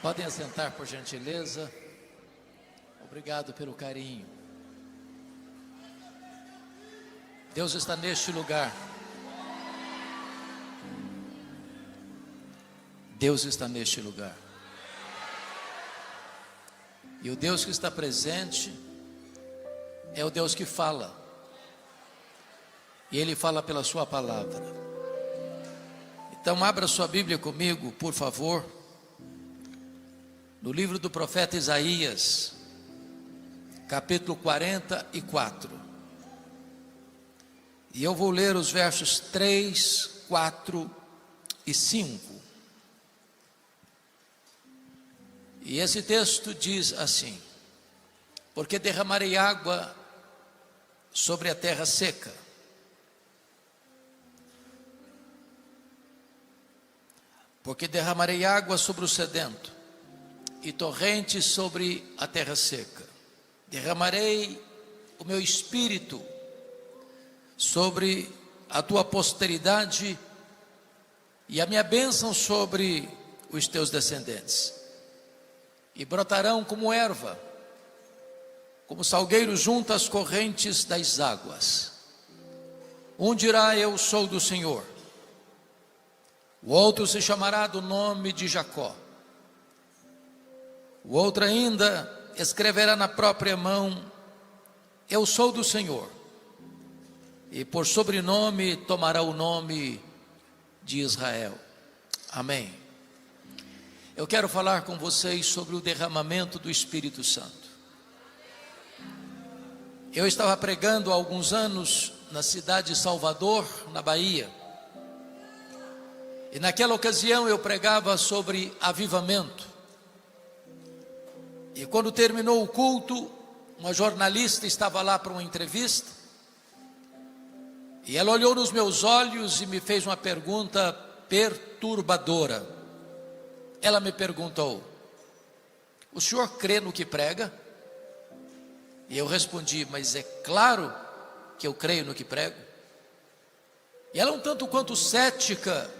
Podem assentar, por gentileza. Obrigado pelo carinho. Deus está neste lugar. Deus está neste lugar. E o Deus que está presente é o Deus que fala. E Ele fala pela sua palavra. Então abra sua Bíblia comigo, por favor, no livro do profeta Isaías, capítulo 44. E eu vou ler os versos 3, 4 e 5. E esse texto diz assim: porque derramarei água sobre a terra seca, porque derramarei água sobre o sedento, e torrentes sobre a terra seca. Derramarei o meu espírito sobre a tua posteridade, e a minha bênção sobre os teus descendentes. E brotarão como erva, como salgueiro junto às correntes das águas. Um dirá: eu sou do Senhor. O outro se chamará do nome de Jacó. O outro ainda escreverá na própria mão: eu sou do Senhor. E por sobrenome tomará o nome de Israel. Amém. Eu quero falar com vocês sobre o derramamento do Espírito Santo. Eu estava pregando há alguns anos na cidade de Salvador, na Bahia. E naquela ocasião eu pregava sobre avivamento. E quando terminou o culto, uma jornalista estava lá para uma entrevista. E ela olhou nos meus olhos e me fez uma pergunta perturbadora. Ela me perguntou: o senhor crê no que prega? E eu respondi: mas é claro que eu creio no que prego. E ela, um tanto quanto cética,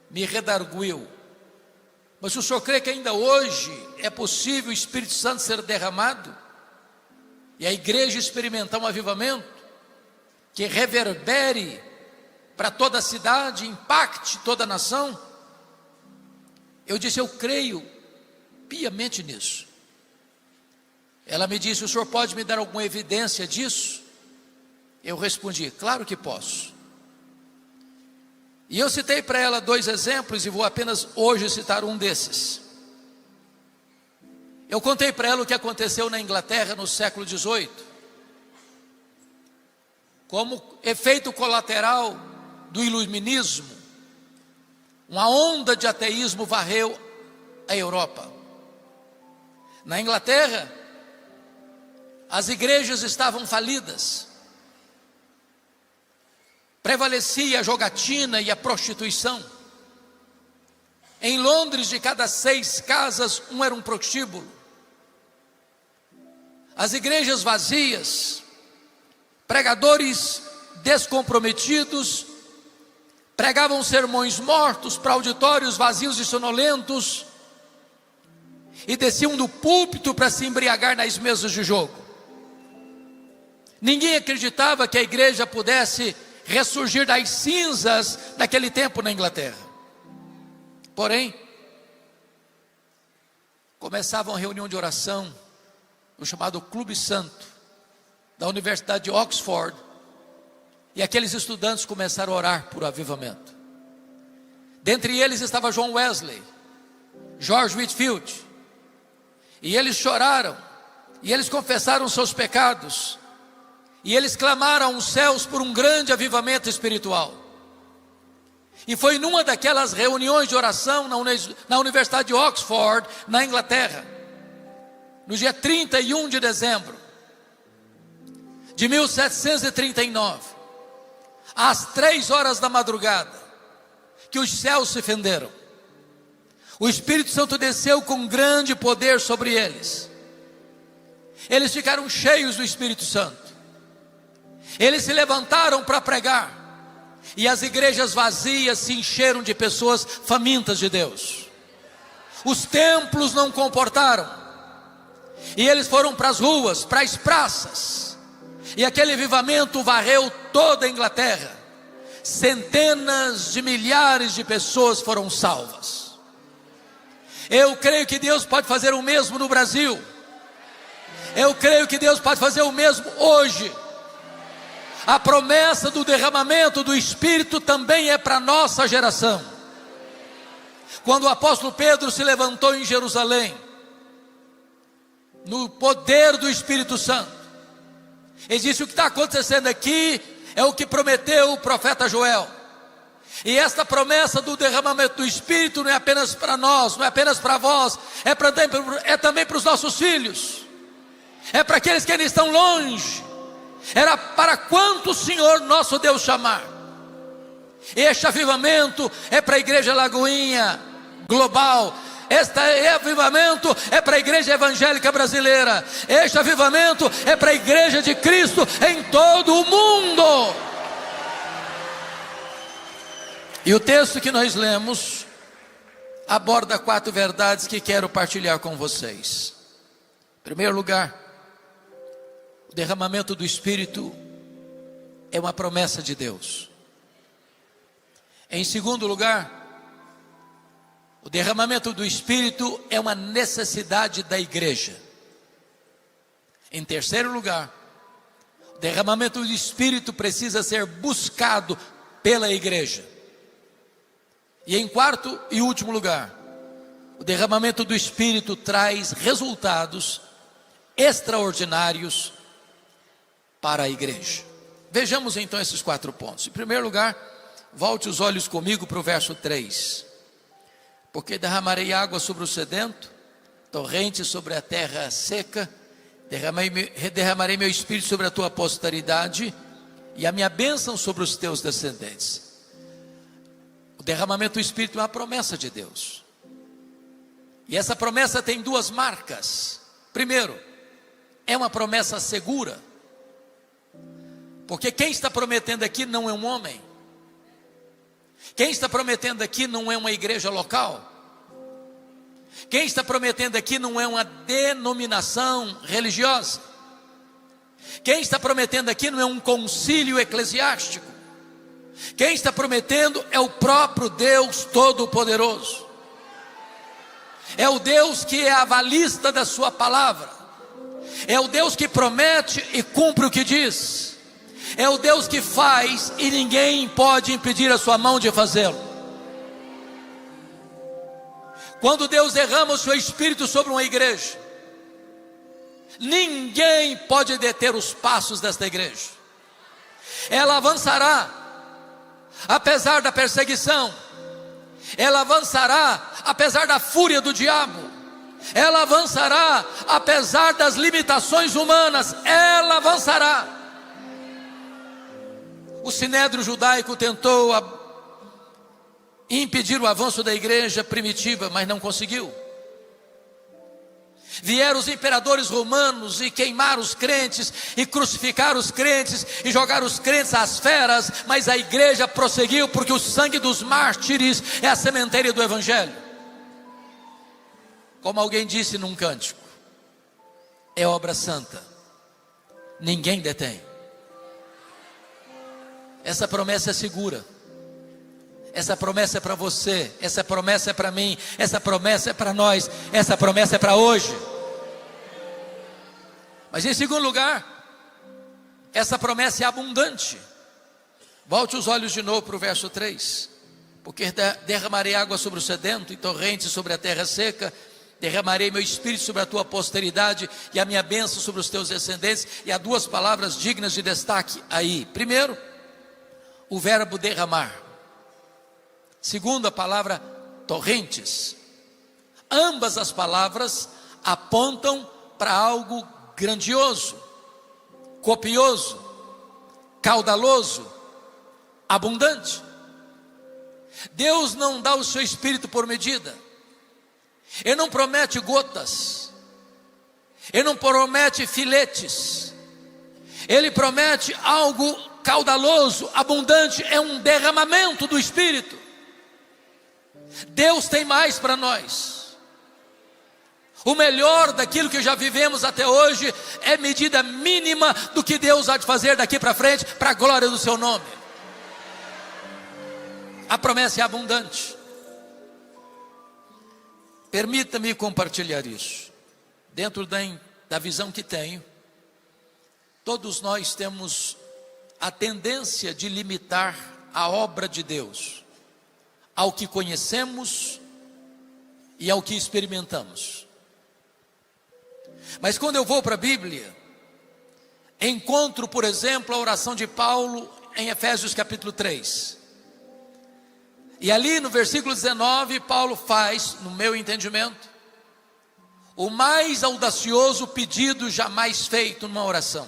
me redarguiu: mas o senhor crê que ainda hoje é possível o Espírito Santo ser derramado e a igreja experimentar um avivamento que reverbere para toda a cidade, impacte toda a nação? Eu disse: eu creio piamente nisso. Ela me disse: o senhor pode me dar alguma evidência disso? Eu respondi: claro que posso. E eu citei para ela 2 exemplos, e vou apenas hoje citar um desses. Eu contei para ela o que aconteceu na Inglaterra no século XVIII. Como efeito colateral do iluminismo, uma onda de ateísmo varreu a Europa. Na Inglaterra, as igrejas estavam falidas. Prevalecia a jogatina e a prostituição. Em Londres, de cada 6 casas, um era um prostíbulo. As igrejas vazias, pregadores descomprometidos, pregavam sermões mortos para auditórios vazios e sonolentos, e desciam do púlpito para se embriagar nas mesas de jogo. Ninguém acreditava que a igreja pudesse ressurgir das cinzas naquele tempo na Inglaterra. Porém, começava uma reunião de oração no chamado Clube Santo da Universidade de Oxford, e aqueles estudantes começaram a orar por avivamento. Dentre eles estava John Wesley, George Whitefield, e eles choraram, e eles confessaram seus pecados, e eles clamaram aos céus por um grande avivamento espiritual. E foi numa daquelas reuniões de oração na Universidade de Oxford, na Inglaterra, no dia 31 de dezembro de 1739, às 3 horas da madrugada, que os céus se fenderam. O Espírito Santo desceu com grande poder sobre eles. Eles ficaram cheios do Espírito Santo. Eles se levantaram para pregar, e as igrejas vazias se encheram de pessoas famintas de Deus. os templos não comportaram, e eles foram para as ruas, para as praças, e aquele avivamento varreu toda a Inglaterra. Centenas de milhares de pessoas foram salvas. Eu creio que Deus pode fazer o mesmo no Brasil. Eu creio que Deus pode fazer o mesmo hoje. A promessa do derramamento do Espírito também é para a nossa geração. Quando o apóstolo Pedro se levantou em Jerusalém, no poder do Espírito Santo, ele disse: o que está acontecendo aqui é o que prometeu o profeta Joel. E esta promessa do derramamento do Espírito não é apenas para nós, não é apenas para vós, é também para os nossos filhos, é para aqueles que ainda estão longe, era para quanto o Senhor nosso Deus chamar. Este avivamento é para a igreja Lagoinha global. Este avivamento é para a igreja evangélica brasileira. Este avivamento é para a igreja de Cristo em todo o mundo. E o texto que nós lemos aborda 4 verdades que quero partilhar com vocês. Em primeiro lugar, o derramamento do Espírito é uma promessa de Deus. Em segundo lugar, o derramamento do Espírito é uma necessidade da igreja. Em terceiro lugar, o derramamento do Espírito precisa ser buscado pela igreja. E em quarto e último lugar, o derramamento do Espírito traz resultados extraordinários para a igreja. Vejamos então esses 4 pontos. Em primeiro lugar, volte os olhos comigo para o verso 3. Porque derramarei água sobre o sedento, torrente sobre a terra seca, derramarei meu Espírito sobre a tua posteridade, e a minha bênção sobre os teus descendentes. O derramamento do Espírito é uma promessa de Deus. E essa promessa tem 2 marcas. Primeiro, é uma promessa segura. Porque quem está prometendo aqui não é um homem. Quem está prometendo aqui não é uma igreja local. Quem está prometendo aqui não é uma denominação religiosa. Quem está prometendo aqui não é um concílio eclesiástico. Quem está prometendo é o próprio Deus Todo-Poderoso. É o Deus que é avalista da sua palavra. É o Deus que promete e cumpre o que diz. É o Deus que faz e ninguém pode impedir a sua mão de fazê-lo. Quando Deus derrama o seu Espírito sobre uma igreja, ninguém pode deter os passos desta igreja. Ela avançará, apesar da perseguição. Ela avançará, apesar da fúria do diabo. Ela avançará, apesar das limitações humanas. Ela avançará. O sinédrio judaico tentou impedir o avanço da igreja primitiva, mas não conseguiu. Vieram os imperadores romanos e queimaram os crentes, e crucificaram os crentes, e jogaram os crentes às feras, mas a igreja prosseguiu, porque o sangue dos mártires é a sementeira do evangelho. Como alguém disse num cântico, é obra santa, ninguém detém. Essa promessa é segura. Essa promessa é para você. Essa promessa é para mim. Essa promessa é para nós. Essa promessa é para hoje. Mas em segundo lugar, essa promessa é abundante. Volte os olhos de novo para o verso 3. Porque derramarei água sobre o sedento e torrentes sobre a terra seca. Derramarei meu Espírito sobre a tua posteridade e a minha bênção sobre os teus descendentes. E há 2 palavras dignas de destaque aí. Primeiro, o verbo derramar. Segundo, a palavra torrentes. Ambas as palavras apontam para algo grandioso, copioso, caudaloso, abundante. Deus não dá o seu Espírito por medida. Ele não promete gotas. Ele não promete filetes. Ele promete algo caudaloso, abundante. É um derramamento do Espírito. Deus tem mais para nós. O melhor daquilo que já vivemos até hoje é medida mínima do que Deus há de fazer daqui para frente, para a glória do seu nome. A promessa é abundante. Permita-me compartilhar isso. Dentro da visão que tenho, todos nós temos a tendência de limitar a obra de Deus ao que conhecemos e ao que experimentamos. Mas quando eu vou para a Bíblia, encontro, por exemplo, a oração de Paulo em Efésios capítulo 3. E ali no versículo 19, Paulo faz, no meu entendimento, o mais audacioso pedido jamais feito numa oração.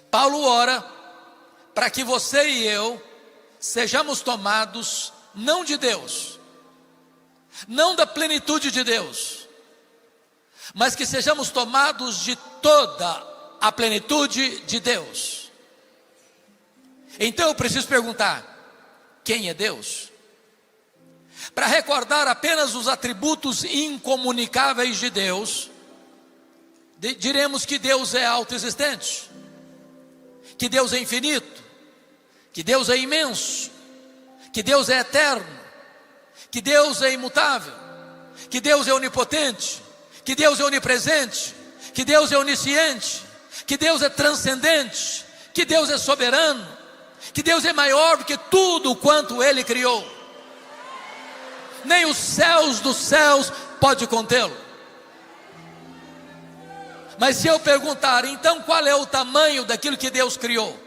Paulo ora para que você e eu sejamos tomados não de Deus, não da plenitude de Deus, mas que sejamos tomados de toda a plenitude de Deus. Então eu preciso perguntar: quem é Deus? Para recordar apenas os atributos incomunicáveis de Deus, diremos que Deus é autoexistente, que Deus é infinito, que Deus é imenso, que Deus é eterno, que Deus é imutável, que Deus é onipotente, que Deus é onipresente, que Deus é onisciente, que Deus é transcendente, que Deus é soberano, que Deus é maior do que tudo quanto Ele criou. Nem os céus dos céus pode contê-lo. Mas se eu perguntar, então qual é o tamanho daquilo que Deus criou?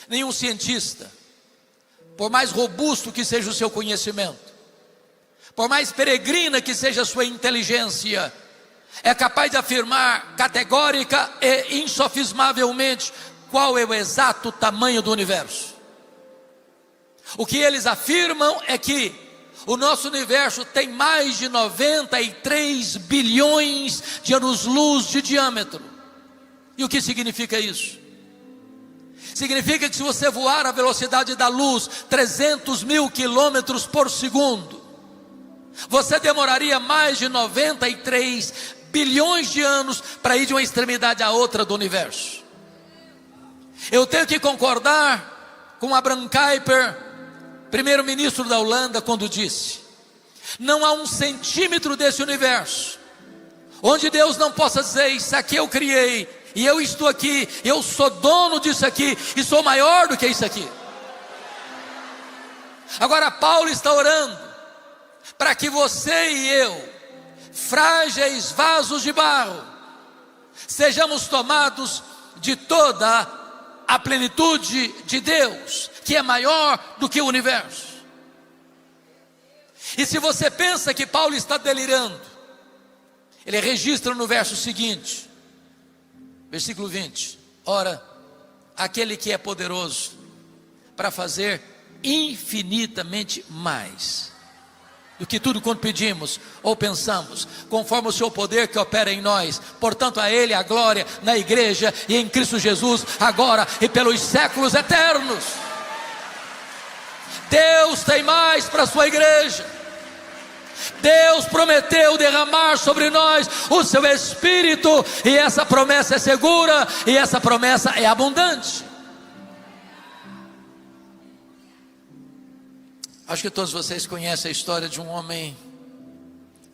Nenhum cientista, por mais robusto que seja o seu conhecimento, por mais peregrina que seja a sua inteligência, é capaz de afirmar categórica e insofismavelmente qual é o exato tamanho do universo. O que eles afirmam é que o nosso universo tem mais de 93 bilhões de anos-luz de diâmetro. E o que significa isso? Significa que se você voar à velocidade da luz, 300 mil quilômetros por segundo, você demoraria mais de 93 bilhões de anos para ir de uma extremidade à outra do universo. Eu tenho que concordar com Abraham Kuyper, primeiro-ministro da Holanda, quando disse: não há um centímetro desse universo onde Deus não possa dizer: isso aqui eu criei, e eu estou aqui, eu sou dono disso aqui, e sou maior do que isso aqui. Agora Paulo está orando para que você e eu, frágeis vasos de barro, sejamos tomados de toda a plenitude de Deus, que é maior do que o universo. E se você pensa que Paulo está delirando, ele registra no verso seguinte, versículo 20: ora, aquele que é poderoso para fazer infinitamente mais do que tudo quanto pedimos ou pensamos, conforme o seu poder que opera em nós. Portanto, a Ele a glória na igreja e em Cristo Jesus, agora e pelos séculos eternos. Deus tem mais para a sua igreja. Deus prometeu derramar sobre nós o seu Espírito, e essa promessa é segura, e essa promessa é abundante. Acho que todos vocês conhecem a história de um homem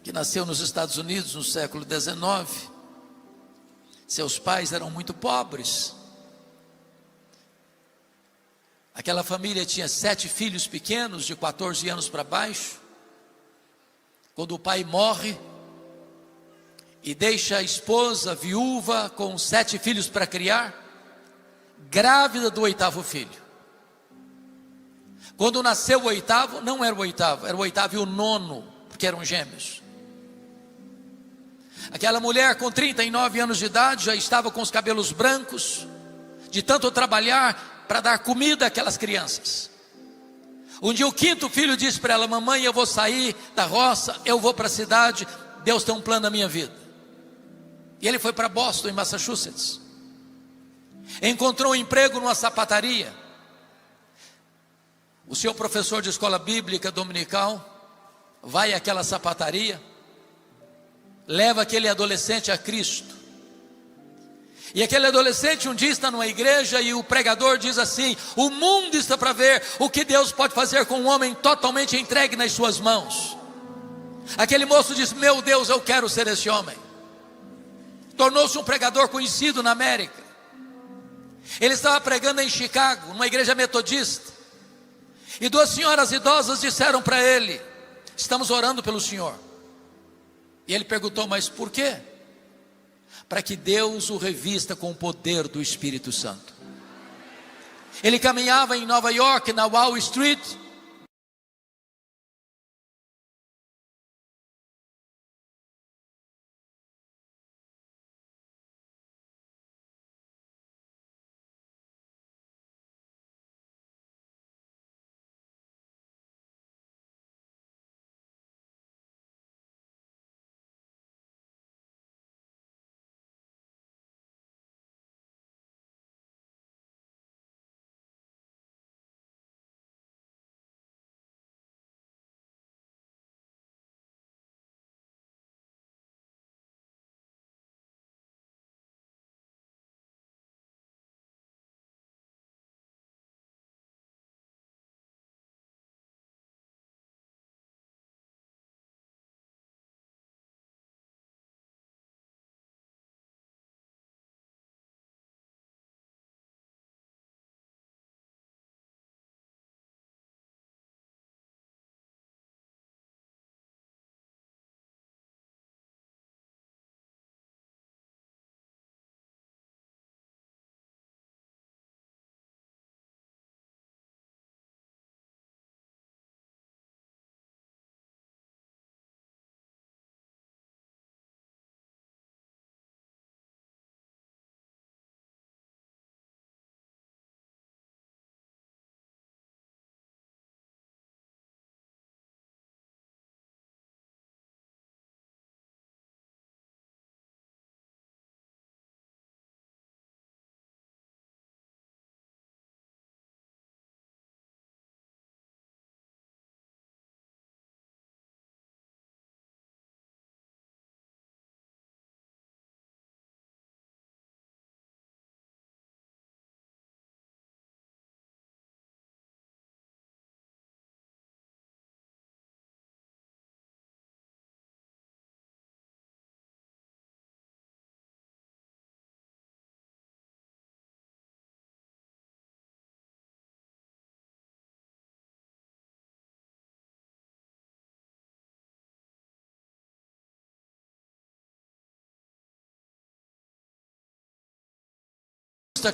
que nasceu nos Estados Unidos no século XIX. Seus pais eram muito pobres. Aquela família tinha 7 filhos pequenos, de 14 anos para baixo. Quando o pai morre e deixa a esposa viúva com 7 filhos para criar, grávida do 8º filho. Quando nasceu o 8º, não era o 8º, era o 8º e o 9º, porque eram gêmeos. Aquela mulher com 39 anos de idade já estava com os cabelos brancos, de tanto trabalhar para dar comida àquelas crianças. Um dia o 5º filho disse para ela: mamãe, eu vou sair da roça, eu vou para a cidade, Deus tem um plano na minha vida. E ele foi para Boston, em Massachusetts. Encontrou um emprego numa sapataria. O seu professor de escola bíblica dominical vai àquela sapataria leva aquele adolescente a Cristo. E aquele adolescente um dia está numa igreja e o pregador diz assim: o mundo está para ver o que Deus pode fazer com um homem totalmente entregue nas suas mãos. Aquele moço diz: meu Deus, eu quero ser esse homem. Tornou-se um pregador conhecido na América. Ele estava pregando em Chicago, numa igreja metodista, e duas senhoras idosas disseram para ele: estamos orando pelo senhor. E ele perguntou: mas por quê? Para que Deus o revista com o poder do Espírito Santo. Ele caminhava em Nova York, na Wall Street,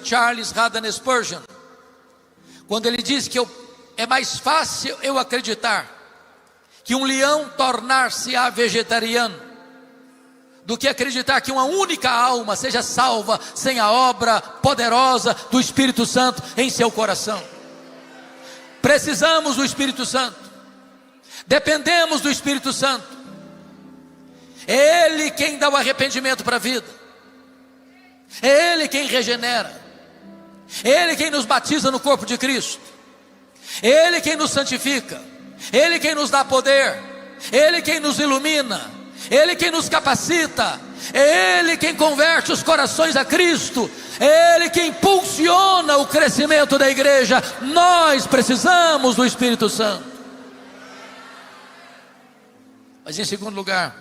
Charles Haddon Spurgeon, quando ele diz que é mais fácil eu acreditar que um leão tornar-se-á vegetariano do que acreditar que uma única alma seja salva sem a obra poderosa do Espírito Santo em seu coração. Precisamos do Espírito Santo, dependemos do Espírito Santo. É Ele quem dá o arrependimento para a vida, é Ele quem regenera, é Ele quem nos batiza no corpo de Cristo, é Ele quem nos santifica, é Ele quem nos dá poder, é Ele quem nos ilumina, é Ele quem nos capacita, é Ele quem converte os corações a Cristo, é Ele quem impulsiona o crescimento da igreja. Nós precisamos do Espírito Santo. Mas em segundo lugar,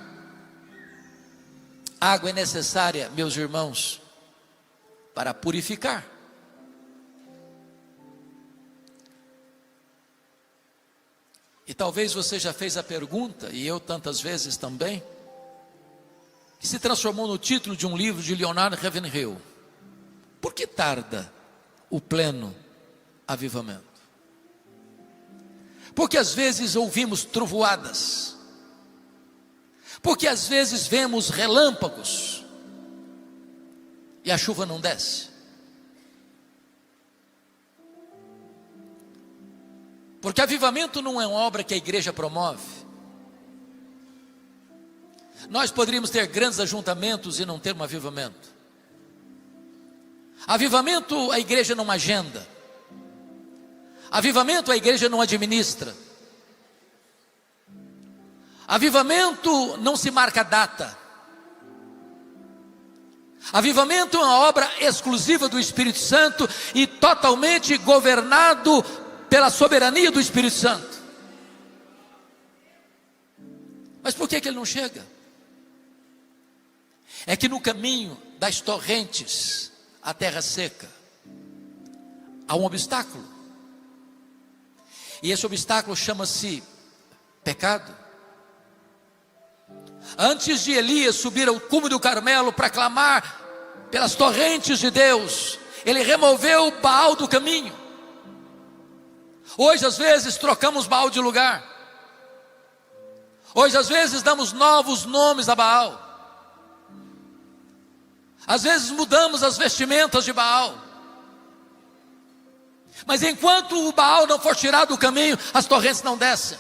água é necessária, meus irmãos, para purificar. E talvez você já fez a pergunta, e eu tantas vezes também, que se transformou no título de um livro de Leonard Ravenhill: por que tarda o pleno avivamento? Porque às vezes ouvimos trovoadas, porque às vezes vemos relâmpagos e a chuva não desce, porque avivamento não é uma obra que a igreja promove. Nós poderíamos ter grandes ajuntamentos e não ter um avivamento. Avivamento a igreja não agenda, avivamento a igreja não administra, avivamento não se marca data, Avivamento é uma obra exclusiva do Espírito Santo e totalmente governado pela soberania do Espírito Santo. Mas por que ele não chega? É que no caminho das torrentes à terra seca há um obstáculo. E esse obstáculo chama-se pecado. Antes de Elias subir ao cume do Carmelo para clamar pelas torrentes de Deus, ele removeu o Baal do caminho. Hoje às vezes trocamos Baal de lugar. Hoje às vezes damos novos nomes a Baal. Às vezes mudamos as vestimentas de Baal. Mas enquanto o Baal não for tirado do caminho, as torrentes não descem.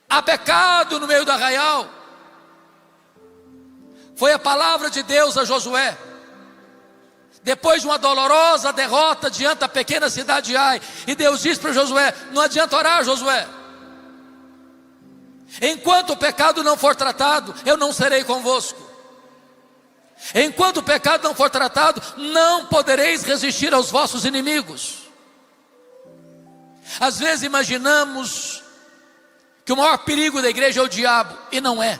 Há pecado no meio do arraial. Foi a palavra de Deus a Josué. Depois de uma dolorosa derrota diante da pequena cidade de Ai, e Deus disse para Josué: não adianta orar, Josué. Enquanto o pecado não for tratado, eu não serei convosco. Enquanto o pecado não for tratado, não podereis resistir aos vossos inimigos. Às vezes imaginamos que o maior perigo da igreja é o diabo, e não é.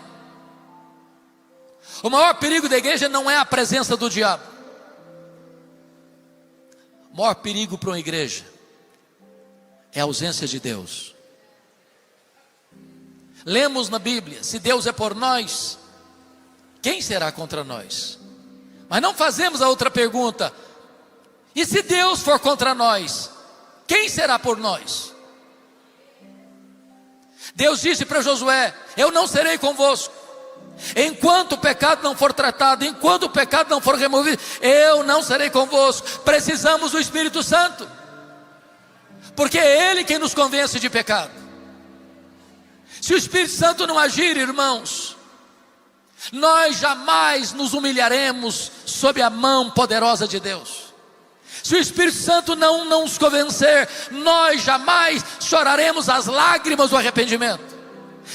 O maior perigo da igreja não é a presença do diabo. O maior perigo para uma igreja é a ausência de Deus. Lemos na Bíblia: se Deus é por nós, quem será contra nós? Mas não fazemos a outra pergunta: e se Deus for contra nós, quem será por nós? Deus disse para Josué: eu não serei convosco. Enquanto o pecado não for tratado, enquanto o pecado não for removido, eu não serei convosco. Precisamos do Espírito Santo, porque é Ele quem nos convence de pecado. Se o Espírito Santo não agir, irmãos, nós jamais nos humilharemos sob a mão poderosa de Deus. Se o Espírito Santo não nos convencer, nós jamais choraremos as lágrimas do arrependimento.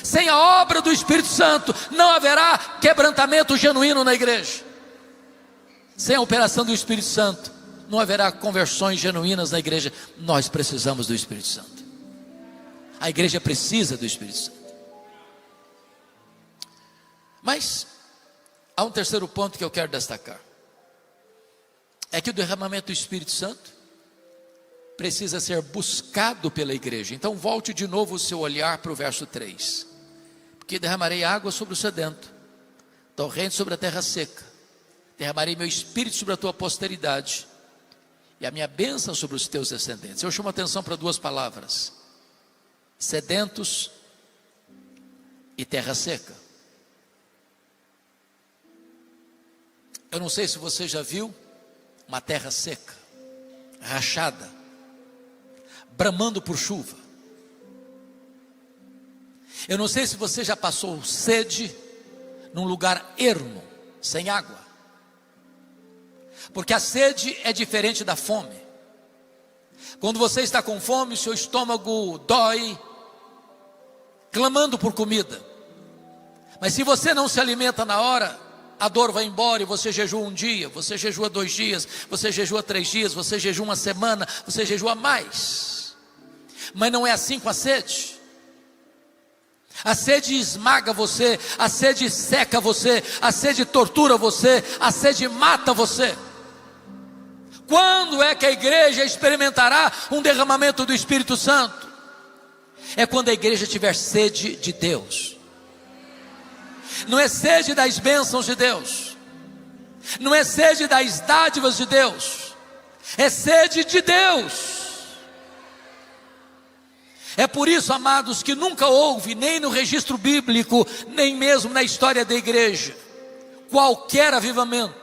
Sem a obra do Espírito Santo, não haverá quebrantamento genuíno na igreja. Sem a operação do Espírito Santo, não haverá conversões genuínas na igreja. Nós precisamos do Espírito Santo. A igreja precisa do Espírito Santo. Mas há um terceiro ponto que eu quero destacar. É que o derramamento do Espírito Santo precisa ser buscado pela igreja. Então volte de novo o seu olhar para o verso 3. Porque derramarei água sobre o sedento, torrente sobre a terra seca. Derramarei meu Espírito sobre a tua posteridade, e a minha bênção sobre os teus descendentes. Eu chamo a atenção para duas palavras: sedentos e terra seca. Eu não sei se você já viu uma terra seca, rachada, bramando por chuva. Eu não sei se você já passou sede num lugar ermo, sem água. Porque a sede é diferente da fome. Quando você está com fome, seu estômago dói, clamando por comida. Mas se você não se alimenta na hora, a dor vai embora e você jejua um dia, você jejua 2 dias, você jejua 3 dias, você jejua uma semana, você jejua mais. Mas não é assim com a sede. A sede esmaga você, a sede seca você, a sede tortura você, a sede mata você. Quando é que a igreja experimentará um derramamento do Espírito Santo? É quando a igreja tiver sede de Deus. Não é sede das bênçãos de Deus, não é sede das dádivas de Deus, é sede de Deus. É por isso, amados, que nunca houve, nem no registro bíblico, nem mesmo na história da igreja, qualquer avivamento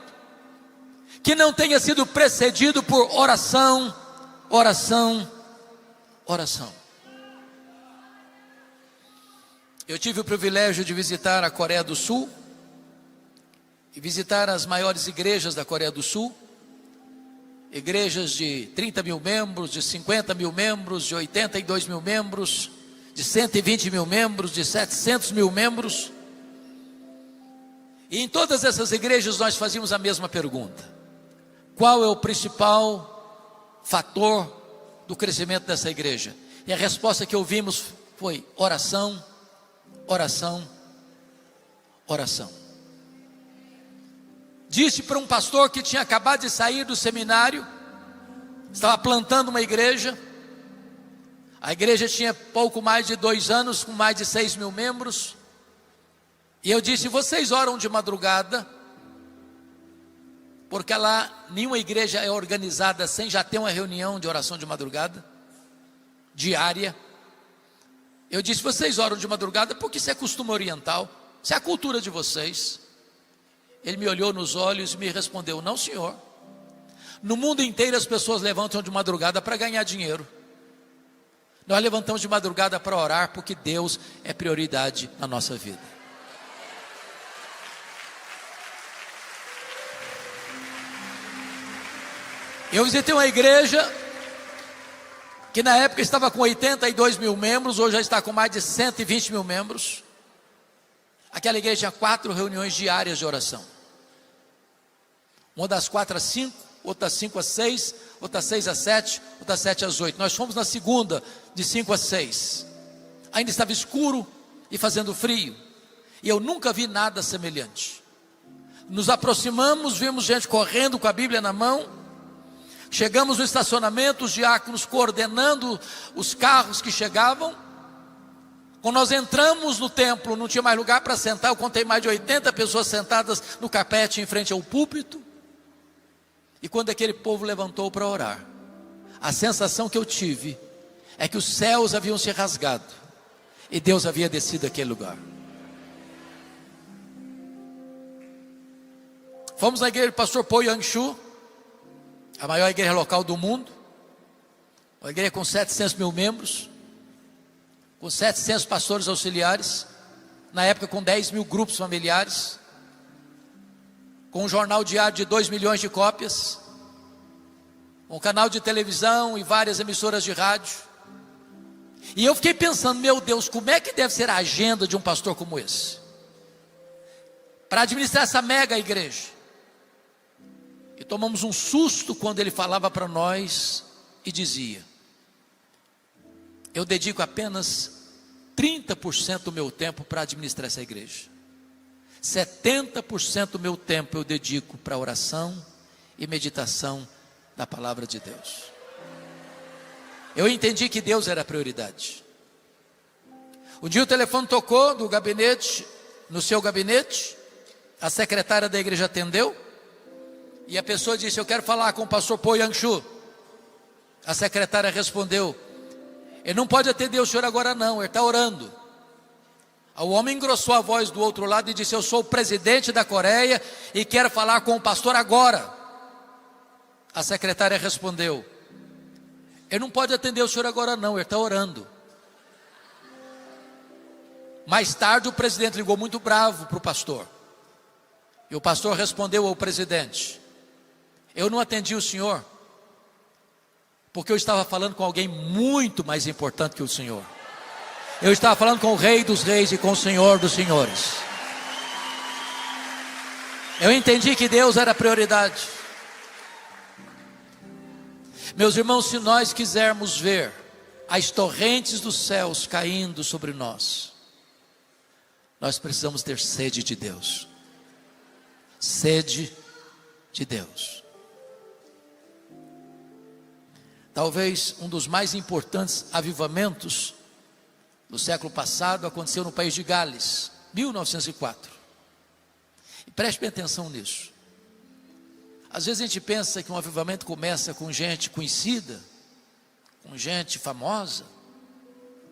que não tenha sido precedido por oração, oração, oração. Eu tive o privilégio de visitar a Coreia do Sul e visitar as maiores igrejas da Coreia do Sul. Igrejas de 30 mil membros, de 50 mil membros, de 82 mil membros, de 120 mil membros, de 700 mil membros. E em todas essas igrejas nós fazíamos a mesma pergunta: qual é o principal fator do crescimento dessa igreja? E a resposta que ouvimos foi oração, oração, oração. Disse para um pastor que tinha acabado de sair do seminário, estava plantando uma igreja. A igreja tinha pouco mais de 2 anos, com mais de 6 mil membros. E eu disse: vocês oram de madrugada? Porque lá nenhuma igreja é organizada sem já ter uma reunião de oração de madrugada, diária. Eu disse: vocês oram de madrugada porque isso é costume oriental, isso é a cultura de vocês. Ele me olhou nos olhos e me respondeu: não, senhor. No mundo inteiro as pessoas levantam de madrugada para ganhar dinheiro. Nós levantamos de madrugada para orar porque Deus é prioridade na nossa vida. Eu visitei uma igreja que na época estava com 82 mil membros, hoje já está com mais de 120 mil membros. Aquela igreja tinha 4 reuniões diárias de oração. Uma das 4 às 5, outra das 5 às 6, outra das 6 às 7, outra das 7 às 8. Nós fomos na segunda, de 5 às 6. Ainda estava escuro e fazendo frio. E eu nunca vi nada semelhante. Nos aproximamos, vimos gente correndo com a Bíblia na mão. Chegamos no estacionamento, os diáconos coordenando os carros que chegavam. Quando nós entramos no templo, não tinha mais lugar para sentar. Eu contei mais de 80 pessoas sentadas no carpete em frente ao púlpito. E quando aquele povo levantou para orar, a sensação que eu tive é que os céus haviam se rasgado e Deus havia descido àquele lugar. Fomos na igreja do pastor Po Yang-Shu, a maior igreja local do mundo. Uma igreja com 700 mil membros, com 700 pastores auxiliares, na época com 10 mil grupos familiares, com um jornal diário de 2 milhões de cópias, um canal de televisão e várias emissoras de rádio. E eu fiquei pensando: meu Deus, como é que deve ser a agenda de um pastor como esse, para administrar essa mega igreja? E tomamos um susto quando ele falava para nós e dizia: eu dedico apenas 30% do meu tempo para administrar essa igreja. 70% do meu tempo eu dedico para oração e meditação da palavra de Deus. Eu entendi que Deus era a prioridade. Um dia o telefone tocou do gabinete, no seu gabinete, a secretária da igreja atendeu, e a pessoa disse: eu quero falar com o pastor Po Yang-Shu. A secretária respondeu: ele não pode atender o senhor agora não, ele está orando. O homem engrossou a voz do outro lado e disse: eu sou o presidente da Coreia e quero falar com o pastor agora. A secretária respondeu: ele não pode atender o senhor agora não, ele está orando. Mais tarde o presidente ligou muito bravo para o pastor, e o pastor respondeu ao presidente: eu não atendi o senhor porque eu estava falando com alguém muito mais importante que o senhor. Eu estava falando com o Rei dos Reis e com o Senhor dos Senhores. Eu entendi que Deus era a prioridade. Meus irmãos, se nós quisermos ver as torrentes dos céus caindo sobre nós, nós precisamos ter sede de Deus. Sede de Deus. Talvez um dos mais importantes avivamentos do século passado aconteceu no país de Gales, 1904. E preste bem atenção nisso. Às vezes a gente pensa que um avivamento começa com gente conhecida, com gente famosa,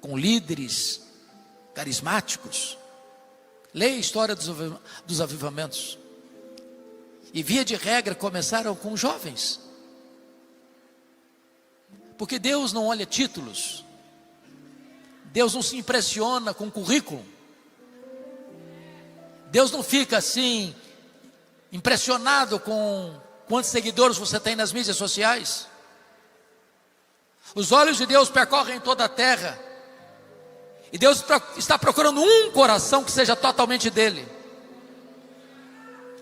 com líderes carismáticos. Leia a história dos avivamentos. E via de regra começaram com jovens. Porque Deus não olha títulos. Deus não se impressiona com currículo. Deus não fica assim, impressionado com quantos seguidores você tem nas mídias sociais. Os olhos de Deus percorrem toda a terra. E Deus está procurando um coração que seja totalmente dele.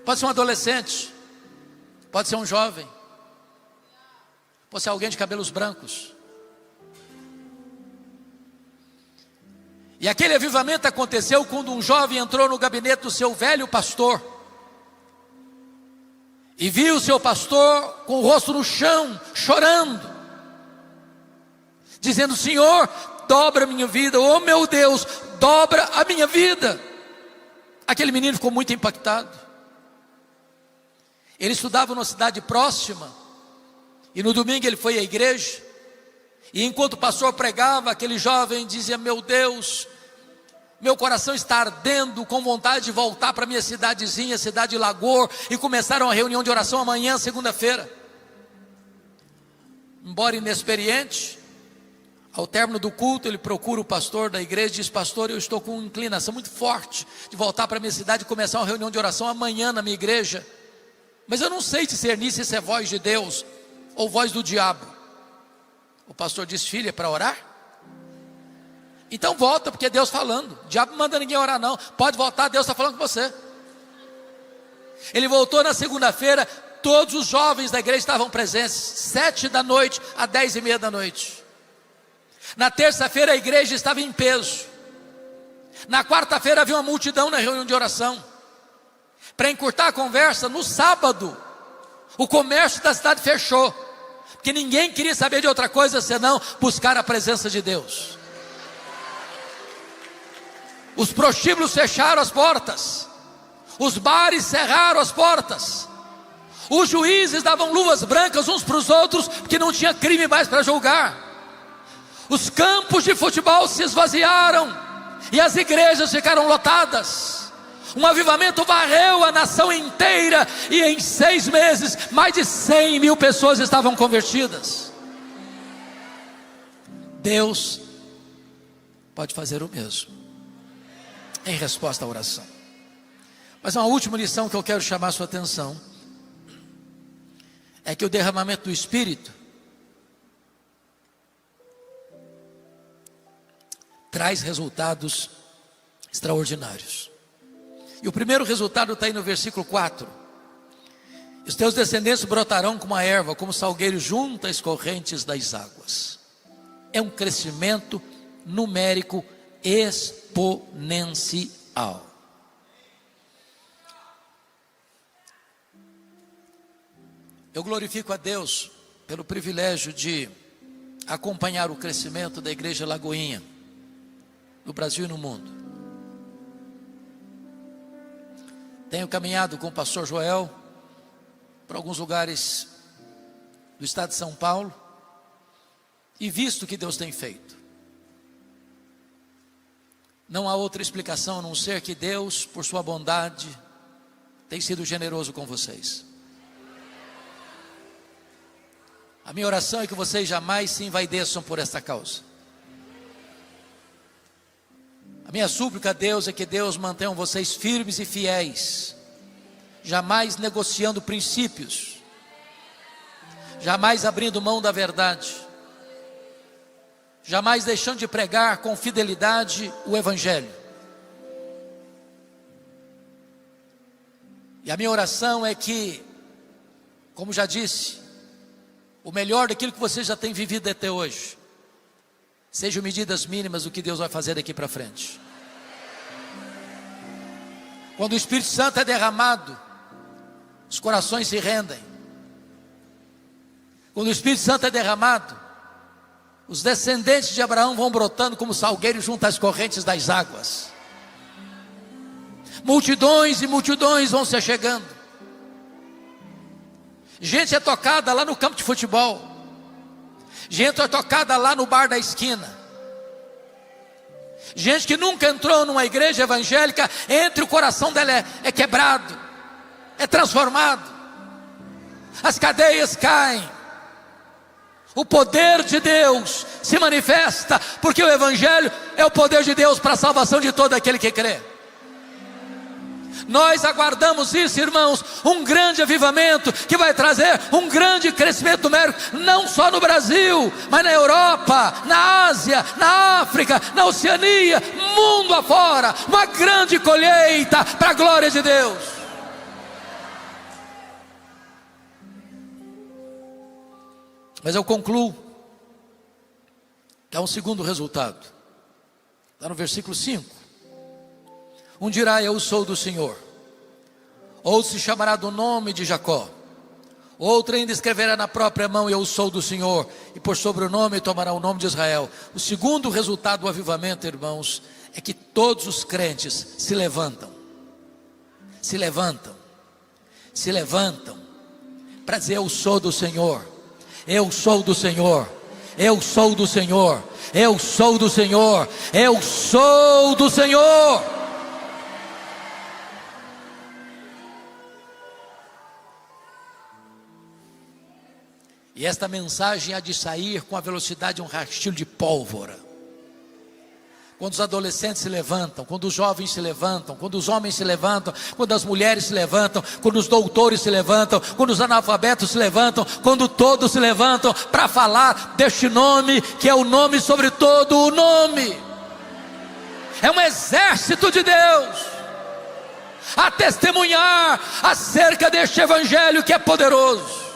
Pode ser um adolescente, pode ser um jovem, pode ser alguém de cabelos brancos. E aquele avivamento aconteceu quando um jovem entrou no gabinete do seu velho pastor e viu o seu pastor com o rosto no chão, chorando, dizendo: Senhor, dobra a minha vida, oh meu Deus, dobra a minha vida. Aquele menino ficou muito impactado. Ele estudava numa cidade próxima, e no domingo ele foi à igreja, e enquanto o pastor pregava, aquele jovem dizia: meu Deus, meu coração está ardendo, com vontade de voltar para minha cidadezinha, cidade de Lagoa, e começaram a reunião de oração amanhã, segunda-feira. Embora inexperiente, ao término do culto, ele procura o pastor da igreja e diz: pastor, eu estou com uma inclinação muito forte de voltar para a minha cidade e começar uma reunião de oração amanhã na minha igreja, mas eu não sei discernir se isso é voz de Deus ou voz do diabo. O pastor diz: filho, é para orar? Então volta, porque é Deus falando. O diabo não manda ninguém orar não, pode voltar, Deus está falando com você. Ele voltou na segunda-feira, todos os jovens da igreja estavam presentes, 7 da noite a 10:30 da noite. Na terça-feira a igreja estava em peso. Na quarta-feira havia uma multidão na reunião de oração. Para encurtar a conversa, no sábado o comércio da cidade fechou, porque ninguém queria saber de outra coisa senão buscar a presença de Deus. Os prostíbulos fecharam as portas, os bares cerraram as portas, os juízes davam luvas brancas uns para os outros, porque não tinha crime mais para julgar. Os campos de futebol se esvaziaram e as igrejas ficaram lotadas. Um avivamento varreu a nação inteira, e em 6 meses mais de 100.000 pessoas estavam convertidas. Deus pode fazer o mesmo em resposta à oração. Mas uma última lição que eu quero chamar a sua atenção é que o derramamento do Espírito traz resultados extraordinários. E o primeiro resultado está aí no versículo 4. Os teus descendentes brotarão como a erva, como salgueiro junto às correntes das águas. É um crescimento numérico exponencial. Eu glorifico a Deus pelo privilégio de acompanhar o crescimento da Igreja Lagoinha, no Brasil e no mundo. Tenho caminhado com o pastor Joel para alguns lugares do estado de São Paulo e visto o que Deus tem feito. Não há outra explicação a não ser que Deus, por sua bondade, tem sido generoso com vocês. A minha oração é que vocês jamais se envaideçam por esta causa. A minha súplica a Deus é que Deus mantenha vocês firmes e fiéis, jamais negociando princípios, jamais abrindo mão da verdade, jamais deixando de pregar com fidelidade o Evangelho. E a minha oração é que, como já disse, o melhor daquilo que você já tem vivido até hoje sejam medidas mínimas do que Deus vai fazer daqui para frente. Quando o Espírito Santo é derramado, os corações se rendem. Quando o Espírito Santo é derramado, os descendentes de Abraão vão brotando como salgueiros junto às correntes das águas. Multidões e multidões vão se chegando. Gente é tocada lá no campo de futebol. Gente é tocada lá no bar da esquina. Gente que nunca entrou numa igreja evangélica, entra, o coração dela é quebrado, é transformado. As cadeias caem. O poder de Deus se manifesta, porque o Evangelho é o poder de Deus para a salvação de todo aquele que crê. Nós aguardamos isso, irmãos, um grande avivamento que vai trazer um grande crescimento numérico, não só no Brasil, mas na Europa, na Ásia, na África, na Oceania, mundo afora, uma grande colheita para a glória de Deus. Mas eu concluo que há um segundo resultado. Está no versículo 5. Um dirá: eu sou do Senhor. Outro se chamará do nome de Jacó. Outro ainda escreverá na própria mão: eu sou do Senhor. E por sobrenome tomará o nome de Israel. O segundo resultado do avivamento, irmãos, é que todos os crentes se levantam. Se levantam. Se levantam para dizer: eu sou do Senhor. Eu sou do Senhor. Eu sou do Senhor. Eu sou do Senhor. Eu sou do Senhor. E esta mensagem há de sair com a velocidade de um rastilho de pólvora. Quando os adolescentes se levantam, quando os jovens se levantam, quando os homens se levantam, quando as mulheres se levantam, quando os doutores se levantam, quando os analfabetos se levantam, quando todos se levantam para falar deste nome, que é o nome sobre todo o nome. É um exército de Deus a testemunhar acerca deste evangelho que é poderoso.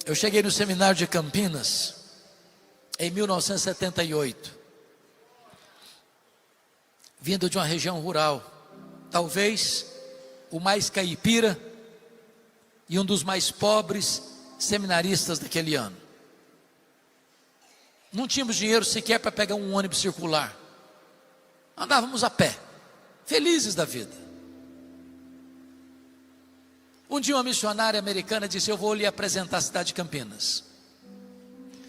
Eu cheguei no seminário de Campinas em 1978, vindo de uma região rural, talvez o mais caipira e um dos mais pobres seminaristas daquele ano. Não tínhamos dinheiro sequer para pegar um ônibus circular, andávamos a pé, felizes da vida. Um dia uma missionária americana disse: eu vou lhe apresentar a cidade de Campinas.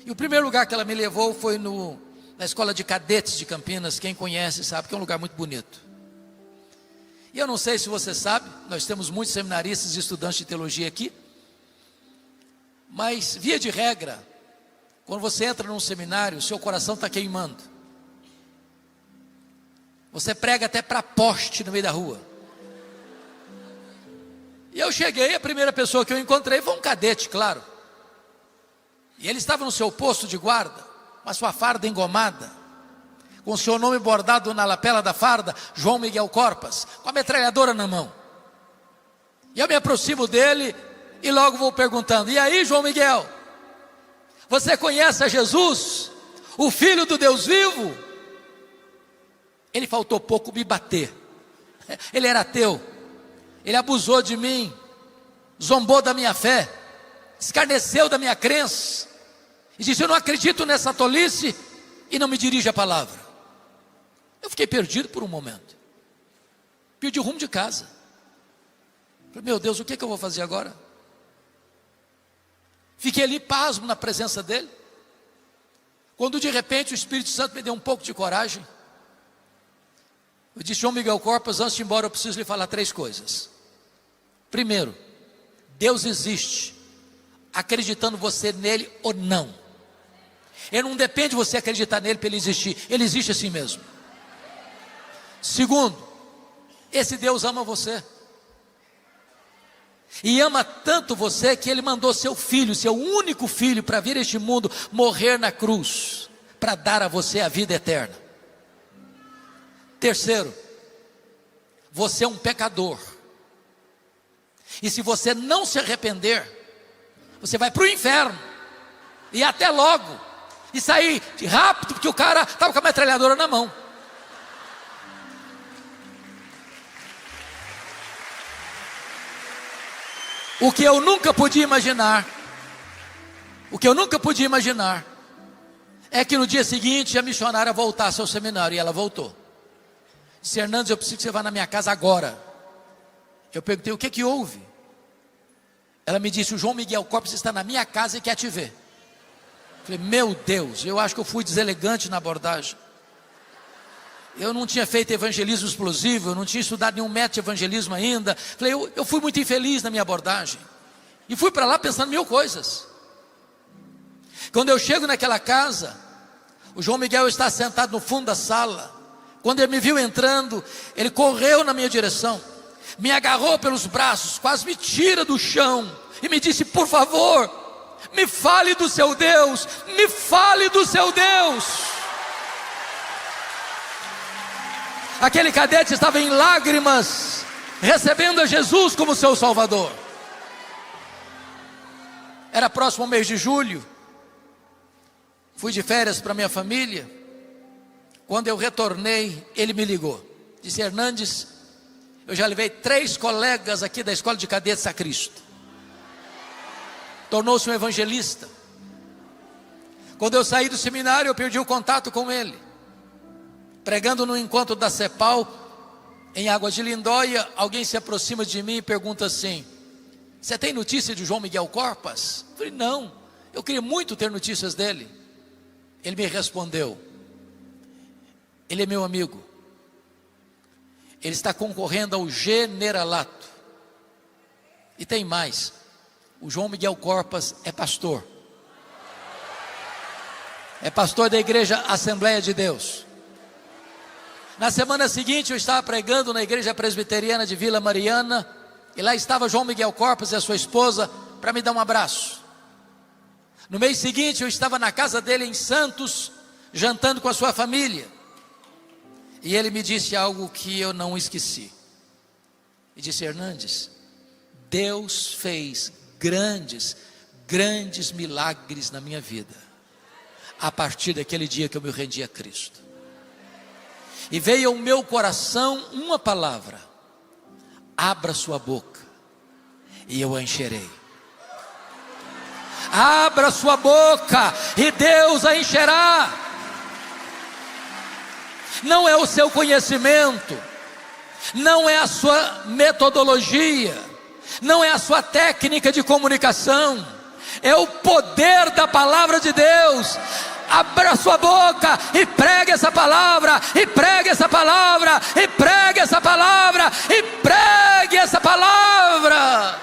E o primeiro lugar que ela me levou foi na escola de cadetes de Campinas. Quem conhece sabe que é um lugar muito bonito. E eu não sei se você sabe, nós temos muitos seminaristas e estudantes de teologia aqui, mas via de regra, quando você entra num seminário, seu coração está queimando. Você prega até para poste no meio da rua. E eu cheguei, a primeira pessoa que eu encontrei foi um cadete, claro. E ele estava no seu posto de guarda, com a sua farda engomada, com o seu nome bordado na lapela da farda, João Miguel Corpas, com a metralhadora na mão. E eu me aproximo dele e logo vou perguntando: e aí, João Miguel, você conhece a Jesus, o Filho do Deus vivo? Ele faltou pouco me bater. Ele era ateu. Ele abusou de mim, zombou da minha fé, escarneceu da minha crença, e disse: eu não acredito nessa tolice, e não me dirige a palavra. Eu fiquei perdido por um momento, perdi o rumo de casa. Falei: meu Deus, o que eu vou fazer agora? Fiquei ali pasmo na presença dele, quando de repente o Espírito Santo me deu um pouco de coragem. Eu disse: João Miguel Corpas, antes de ir embora eu preciso lhe falar 3 coisas. Primeiro, Deus existe, acreditando você nele ou não. Ele não depende de você acreditar nele para ele existir, ele existe assim mesmo. Segundo, esse Deus ama você, e ama tanto você que ele mandou seu filho, seu único filho, para vir a este mundo, morrer na cruz, para dar a você a vida eterna. Terceiro, você é um pecador, e se você não se arrepender, você vai para o inferno, e até logo, e sair rápido, porque o cara estava com a metralhadora na mão. O que eu nunca podia imaginar, é que no dia seguinte a missionária voltasse ao seminário, e ela voltou. Disse: Hernandes, eu preciso que você vá na minha casa agora. Eu perguntei: o que houve? Ela me disse: o João Miguel Corpas está na minha casa e quer te ver. Falei: meu Deus, eu acho que eu fui deselegante na abordagem. Eu não tinha feito evangelismo explosivo, eu não tinha estudado nenhum método de evangelismo ainda. Falei: eu fui muito infeliz na minha abordagem. E fui para lá pensando 1000 coisas. Quando eu chego naquela casa, o João Miguel está sentado no fundo da sala. Quando ele me viu entrando, ele correu na minha direção, me agarrou pelos braços, quase me tira do chão e me disse: por favor, me fale do seu Deus, me fale do seu Deus. Aquele cadete estava em lágrimas, recebendo a Jesus como seu Salvador. Era próximo ao mês de julho, fui de férias para minha família. Quando eu retornei, ele me ligou, disse: Hernandes, eu já levei 3 colegas aqui da escola de cadetes a Cristo. Tornou-se um evangelista. Quando eu saí do seminário, eu perdi o contato com ele. Pregando no encontro da CEPAL, em Águas de Lindóia, alguém se aproxima de mim e pergunta assim: você tem notícia de João Miguel Corpas? Eu falei: não, eu queria muito ter notícias dele. Ele me respondeu: ele é meu amigo, ele está concorrendo ao generalato. E tem mais, o João Miguel Corpas é pastor. É pastor da igreja Assembleia de Deus. Na semana seguinte eu estava pregando na igreja presbiteriana de Vila Mariana, e lá estava João Miguel Corpas e a sua esposa para me dar um abraço. No mês seguinte eu estava na casa dele em Santos, jantando com a sua família. E ele me disse algo que eu não esqueci. E disse: Hernandes, Deus fez grandes milagres na minha vida, a partir daquele dia que eu me rendi a Cristo. E veio ao meu coração uma palavra: abra sua boca e eu a encherei. Abra sua boca e Deus a encherá. Não é o seu conhecimento, não é a sua metodologia, não é a sua técnica de comunicação, é o poder da palavra de Deus. Abra sua boca e pregue essa palavra, e pregue essa palavra, e pregue essa palavra, e pregue essa palavra.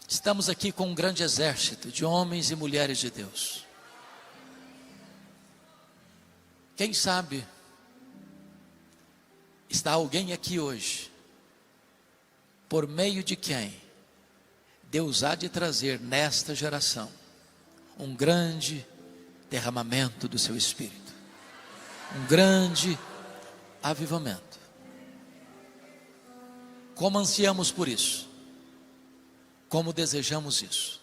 Estamos aqui com um grande exército de homens e mulheres de Deus. Quem sabe está alguém aqui hoje, por meio de quem Deus há de trazer nesta geração um grande derramamento do seu Espírito, um grande avivamento. Como ansiamos por isso, como desejamos isso.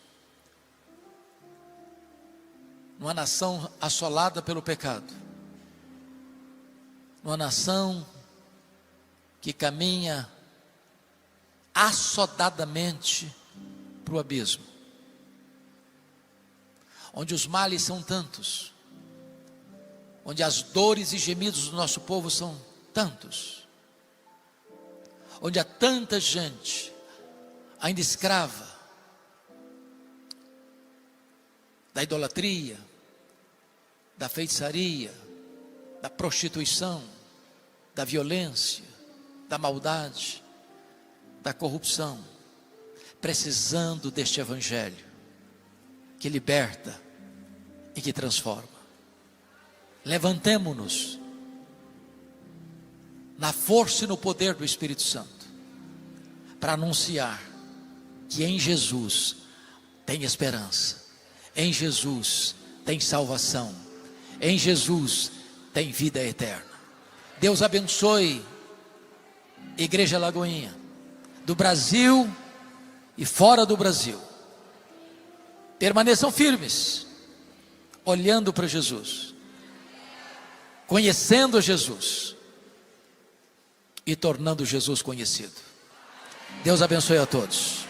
Numa nação assolada pelo pecado, numa nação que caminha assodadamente para o abismo, onde os males são tantos, onde as dores e gemidos do nosso povo são tantos, onde há tanta gente ainda escrava da idolatria, da feitiçaria, da prostituição, da violência, da maldade, da corrupção, precisando deste evangelho que liberta e que transforma. Levantemo-nos na força e no poder do Espírito Santo para anunciar que em Jesus tem esperança, em Jesus tem salvação, em Jesus tem vida eterna. Deus abençoe Igreja Lagoinha, do Brasil e fora do Brasil. Permaneçam firmes, olhando para Jesus, conhecendo Jesus e tornando Jesus conhecido. Deus abençoe a todos.